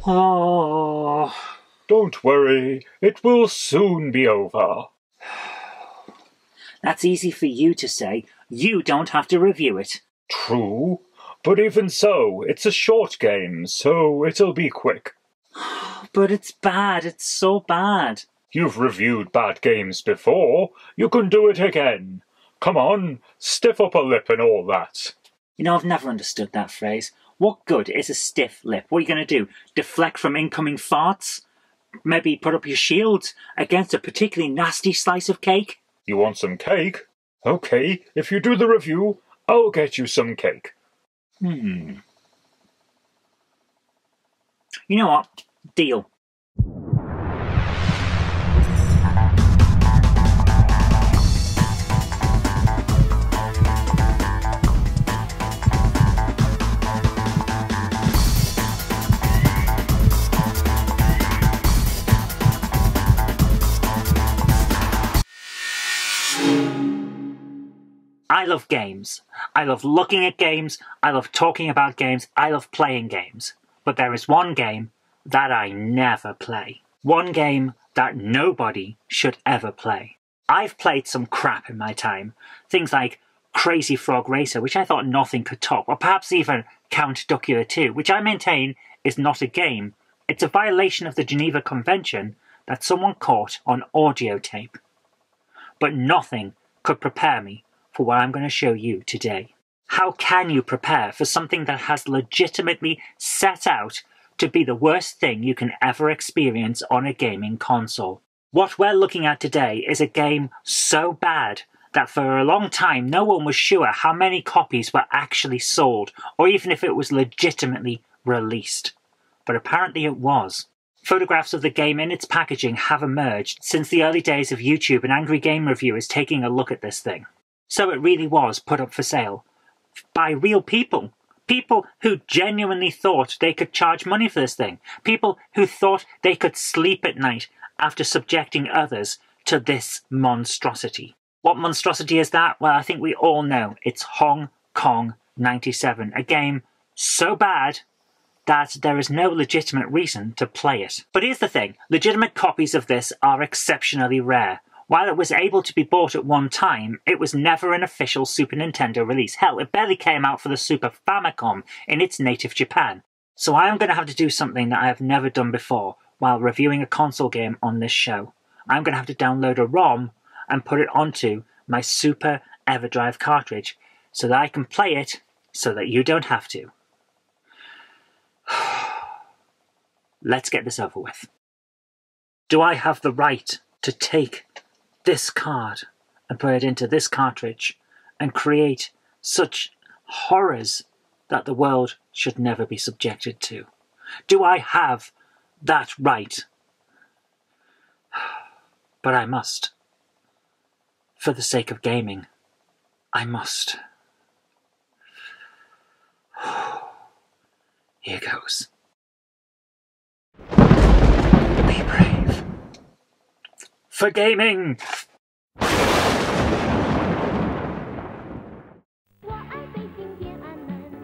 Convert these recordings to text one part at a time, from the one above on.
Oh. Don't worry, it will soon be over. That's easy for you to say. You don't have to review it. True, but even so, it's a short game, so it'll be quick. But it's bad, it's so bad. You've reviewed bad games before, you can do it again. Come on, stiff up a lip and all that. You know, I've never understood that phrase. What good is a stiff lip? What are you going to do? Deflect from incoming farts? Maybe put up your shield against a particularly nasty slice of cake? You want some cake? Okay, if you do the review, I'll get you some cake. You know what? Deal. I love games. I love looking at games. I love talking about games. I love playing games. But there is one game that I never play. One game that nobody should ever play. I've played some crap in my time. Things like Crazy Frog Racer, which I thought nothing could top, or perhaps even Count Duckula 2, which I maintain is not a game. It's a violation of the Geneva Convention that someone caught on audio tape. But nothing could prepare me for what I'm going to show you today. How can you prepare for something that has legitimately set out to be the worst thing you can ever experience on a gaming console? What we're looking at today is a game so bad that for a long time no one was sure how many copies were actually sold, or even if it was legitimately released. But apparently it was. Photographs of the game in its packaging have emerged since the early days of YouTube and angry game reviewers taking a look at this thing. So it really was put up for sale by real people. People who genuinely thought they could charge money for this thing. People who thought they could sleep at night after subjecting others to this monstrosity. What monstrosity is that? Well, I think we all know. It's Hong Kong 97, a game so bad that there is no legitimate reason to play it. But here's the thing. Legitimate copies of this are exceptionally rare. While it was able to be bought at one time, it was never an official Super Nintendo release. Hell, it barely came out for the Super Famicom in its native Japan. So I am going to have to do something that I have never done before while reviewing a console game on this show. I'm going to have to download a ROM and put it onto my Super Everdrive cartridge so that I can play it so that you don't have to. Let's get this over with. Do I have the right to take this card and put it into this cartridge and create such horrors that the world should never be subjected to? Do I have that right? But I must. For the sake of gaming, I must. Here goes. Be brave. For gaming!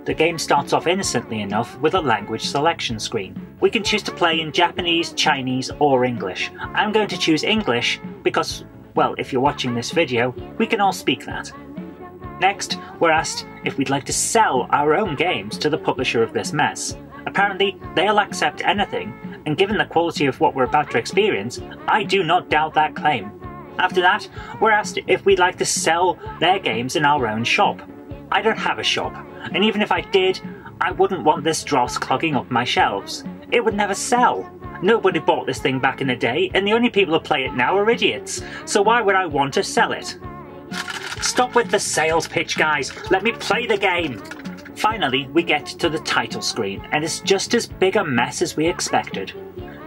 The game starts off innocently enough with a language selection screen. We can choose to play in Japanese, Chinese, or English. I'm going to choose English because, well, if you're watching this video, we can all speak that. Next, we're asked if we'd like to sell our own games to the publisher of this mess. Apparently, they'll accept anything, and given the quality of what we're about to experience, I do not doubt that claim. After that, we're asked if we'd like to sell their games in our own shop. I don't have a shop, and even if I did, I wouldn't want this dross clogging up my shelves. It would never sell. Nobody bought this thing back in the day, and the only people who play it now are idiots, so why would I want to sell it? Stop with the sales pitch, guys. Let me play the game. Finally, we get to the title screen, and it's just as big a mess as we expected.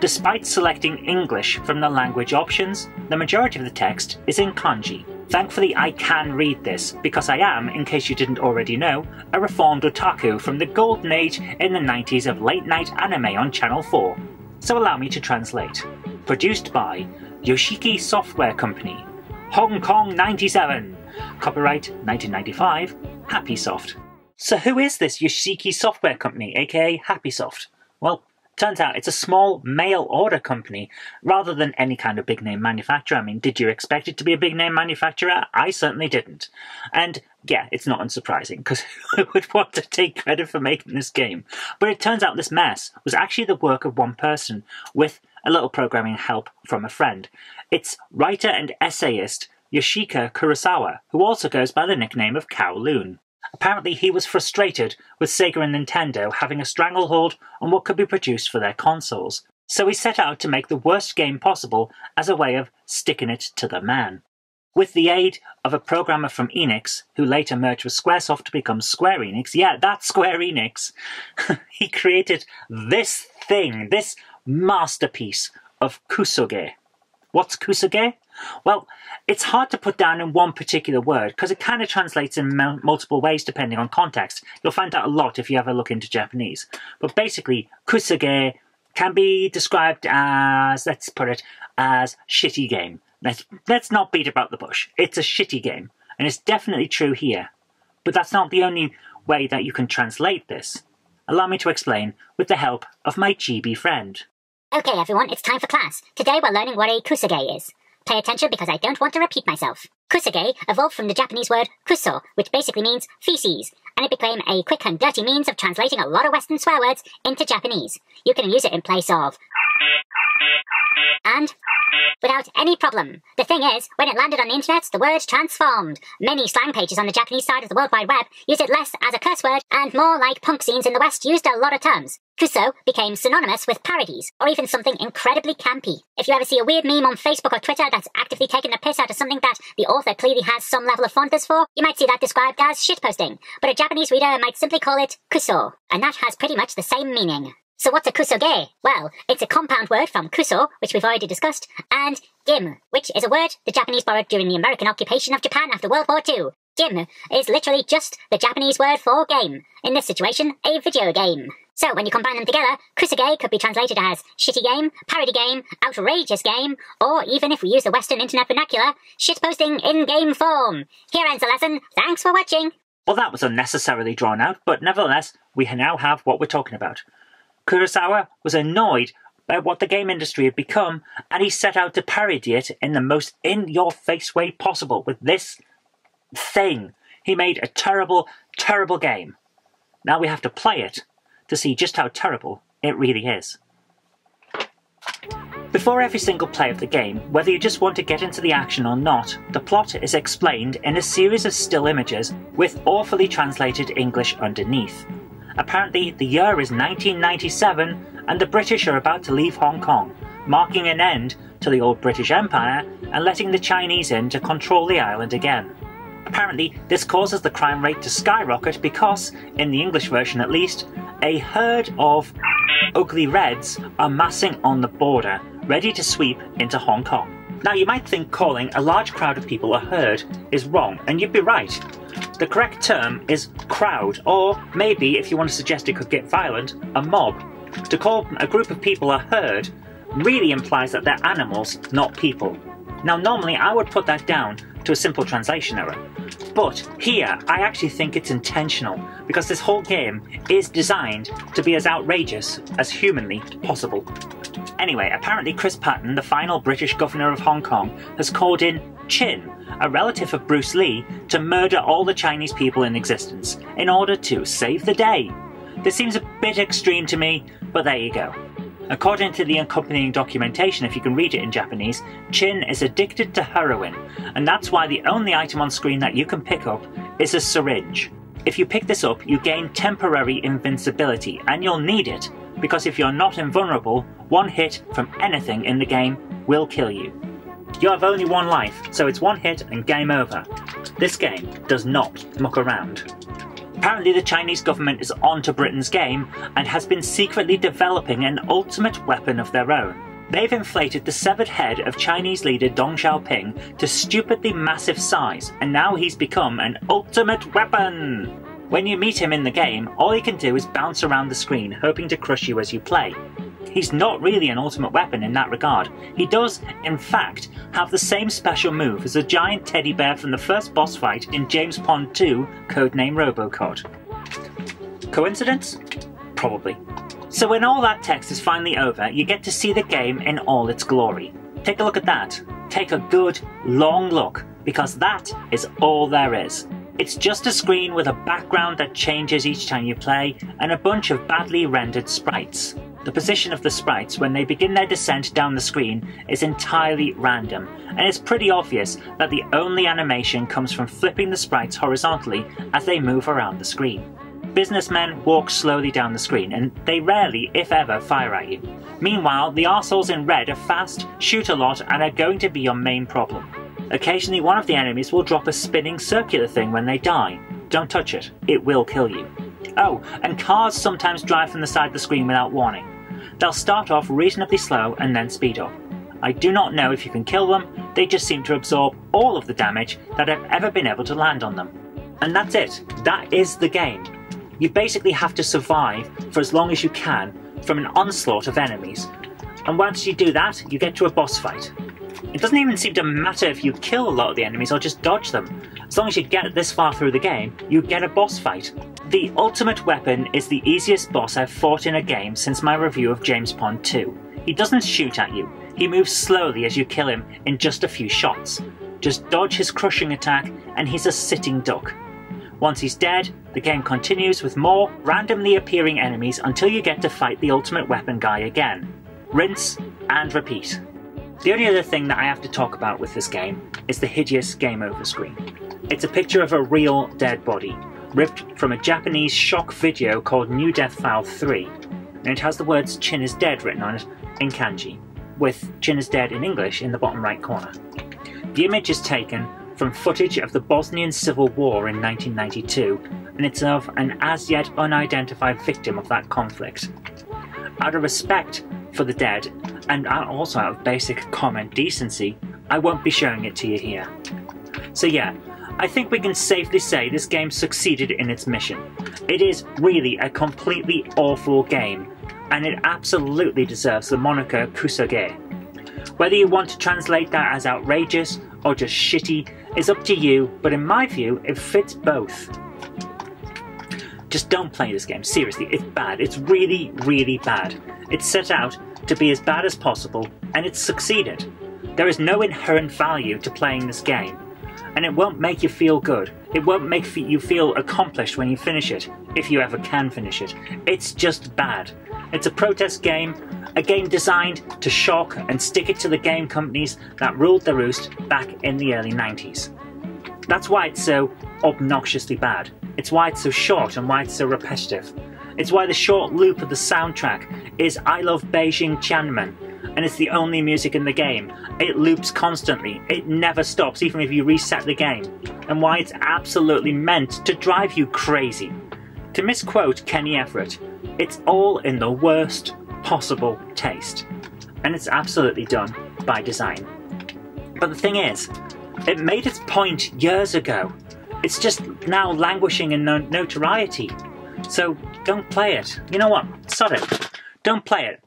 Despite selecting English from the language options, the majority of the text is in kanji. Thankfully, I can read this, because I am, in case you didn't already know, a reformed otaku from the golden age in the 90s of late-night anime on Channel 4. So allow me to translate. Produced by Yoshiki Software Company. Hong Kong 97. Copyright 1995. Happysoft. So who is this Yoshiki Software Company, aka Happysoft? Well, Turns out it's a small mail-order company rather than any kind of big-name manufacturer. I mean, did you expect it to be a big-name manufacturer? I certainly didn't. And yeah, it's not unsurprising, because who would want to take credit for making this game? But it turns out this mess was actually the work of one person, with a little programming help from a friend. It's writer and essayist Yoshika Kurosawa, who also goes by the nickname of Kowloon. Apparently he was frustrated with Sega and Nintendo having a stranglehold on what could be produced for their consoles, so he set out to make the worst game possible as a way of sticking it to the man. With the aid of a programmer from Enix, who later merged with Squaresoft to become Square Enix, yeah, that's Square Enix, he created this thing, this masterpiece of kusoge. What's kusoge? Well, it's hard to put down in one particular word, because it kind of translates in multiple ways depending on context. You'll find out a lot if you ever look into Japanese. But basically, kusoge can be described as, let's put it, as shitty game. Let's not beat about the bush. It's a shitty game, and it's definitely true here. But that's not the only way that you can translate this. Allow me to explain with the help of my chibi friend. Okay everyone, it's time for class. Today we're learning what a kusoge is. Pay attention because I don't want to repeat myself. Kusoge evolved from the Japanese word kuso, which basically means feces, and it became a quick and dirty means of translating a lot of Western swear words into Japanese. You can use it in place of and without any problem. The thing is, when it landed on the internet, the word transformed. Many slang pages on the Japanese side of the World Wide Web use it less as a curse word and more like punk scenes in the West used a lot of terms. Kuso became synonymous with parodies, or even something incredibly campy. If you ever see a weird meme on Facebook or Twitter that's actively taking the piss out of something that the author clearly has some level of fondness for, you might see that described as shitposting, but a Japanese reader might simply call it kuso, and that has pretty much the same meaning. So what's a kusoge? Well, it's a compound word from kuso, which we've already discussed, and gim, which is a word the Japanese borrowed during the American occupation of Japan after World War II. Gim is literally just the Japanese word for game. In this situation, a video game. So when you combine them together, kusoge could be translated as shitty game, parody game, outrageous game, or even if we use the Western internet vernacular, shitposting in game form. Here ends the lesson. Thanks for watching. Well, that was unnecessarily drawn out, but nevertheless, we now have what we're talking about. Kurosawa was annoyed by what the game industry had become, and he set out to parody it in the most in-your-face way possible with this thing. He made a terrible, terrible game. Now we have to play it to see just how terrible it really is. Before every single play of the game, whether you just want to get into the action or not, the plot is explained in a series of still images with awfully translated English underneath. Apparently, the year is 1997 and the British are about to leave Hong Kong, marking an end to the old British Empire and letting the Chinese in to control the island again. Apparently, this causes the crime rate to skyrocket because, in the English version at least, a herd of ugly reds are massing on the border, ready to sweep into Hong Kong. Now you might think calling a large crowd of people a herd is wrong, and you'd be right. The correct term is crowd, or maybe, if you want to suggest it could get violent, a mob. To call a group of people a herd really implies that they're animals, not people. Now normally I would put that down to a simple translation error, but here I actually think it's intentional, because this whole game is designed to be as outrageous as humanly possible. Anyway, apparently Chris Patton, the final British governor of Hong Kong, has called in Chin, a relative of Bruce Lee, to murder all the Chinese people in existence in order to save the day. This seems a bit extreme to me, but there you go. According to the accompanying documentation, if you can read it in Japanese, Chin is addicted to heroin, and that's why the only item on screen that you can pick up is a syringe. If you pick this up, you gain temporary invincibility, and you'll need it, because if you're not invulnerable, one hit from anything in the game will kill you. You have only one life, so it's one hit and game over. This game does not muck around. Apparently the Chinese government is onto Britain's game and has been secretly developing an ultimate weapon of their own. They've inflated the severed head of Chinese leader Deng Xiaoping to stupidly massive size, and now he's become an ultimate weapon! When you meet him in the game, all he can do is bounce around the screen, hoping to crush you as you play. He's not really an ultimate weapon in that regard. He does, in fact, have the same special move as a giant teddy bear from the first boss fight in James Pond 2, codename Robocod. Coincidence? Probably. So when all that text is finally over, you get to see the game in all its glory. Take a look at that. Take a good, long look, because that is all there is. It's just a screen with a background that changes each time you play, and a bunch of badly rendered sprites. The position of the sprites when they begin their descent down the screen is entirely random, and it's pretty obvious that the only animation comes from flipping the sprites horizontally as they move around the screen. Businessmen walk slowly down the screen, and they rarely, if ever, fire at you. Meanwhile, the arseholes in red are fast, shoot a lot, and are going to be your main problem. Occasionally one of the enemies will drop a spinning circular thing when they die. Don't touch it, it will kill you. Oh, and cars sometimes drive from the side of the screen without warning. They'll start off reasonably slow and then speed up. I do not know if you can kill them, they just seem to absorb all of the damage that I've ever been able to land on them. And that's it, that is the game. You basically have to survive for as long as you can from an onslaught of enemies. And once you do that, you get to a boss fight. It doesn't even seem to matter if you kill a lot of the enemies or just dodge them. As long as you get this far through the game, you get a boss fight. The ultimate weapon is the easiest boss I've fought in a game since my review of James Pond 2. He doesn't shoot at you, he moves slowly as you kill him in just a few shots. Just dodge his crushing attack and he's a sitting duck. Once he's dead, the game continues with more randomly appearing enemies until you get to fight the ultimate weapon guy again. Rinse and repeat. The only other thing that I have to talk about with this game is the hideous game over screen. It's a picture of a real dead body, ripped from a Japanese shock video called New Death File 3, and it has the words "Chin is dead" written on it in kanji, with "Chin is dead" in English in the bottom right corner. The image is taken from footage of the Bosnian Civil War in 1992, and it's of an as yet unidentified victim of that conflict. Out of respect for the dead, and also out of basic common decency, I won't be showing it to you here. So yeah, I think we can safely say this game succeeded in its mission. It is really a completely awful game, and it absolutely deserves the moniker Kusage. Whether you want to translate that as outrageous or just shitty is up to you, but in my view, it fits both. Just don't play this game, seriously, it's bad. It's really, really bad. It's set out to be as bad as possible, and it's succeeded. There is no inherent value to playing this game, and it won't make you feel good. It won't make you feel accomplished when you finish it, if you ever can finish it. It's just bad. It's a protest game, a game designed to shock and stick it to the game companies that ruled the roost back in the early 90s. That's why it's so obnoxiously bad. It's why it's so short and why it's so repetitive. It's why the short loop of the soundtrack is "I Love Beijing Tiananmen," and it's the only music in the game. It loops constantly, it never stops even if you reset the game, and why it's absolutely meant to drive you crazy. To misquote Kenny Everett, it's all in the worst possible taste, and it's absolutely done by design. But the thing is, it made its point years ago. It's just now languishing in notoriety. So don't play it. You know what? Sod it. Don't play it.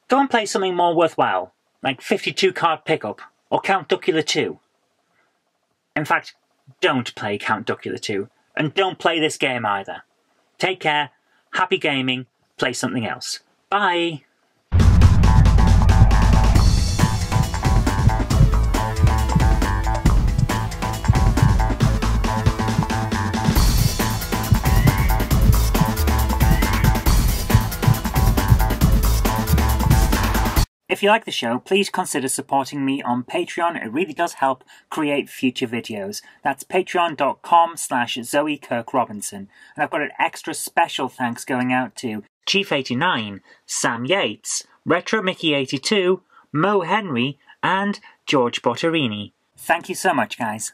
Go and play something more worthwhile, like 52 Card Pickup or Count Duckula 2. In fact, don't play Count Duckula 2, and don't play this game either. Take care, happy gaming, play something else. Bye! If you like the show, please consider supporting me on Patreon. It really does help create future videos. That's patreon.com/Zoe kirk-robinson. And I've got an extra special thanks going out to Chief89, Sam Yates, Retro Mickey 82, Mo Henry, and George Botterini. Thank you so much, guys.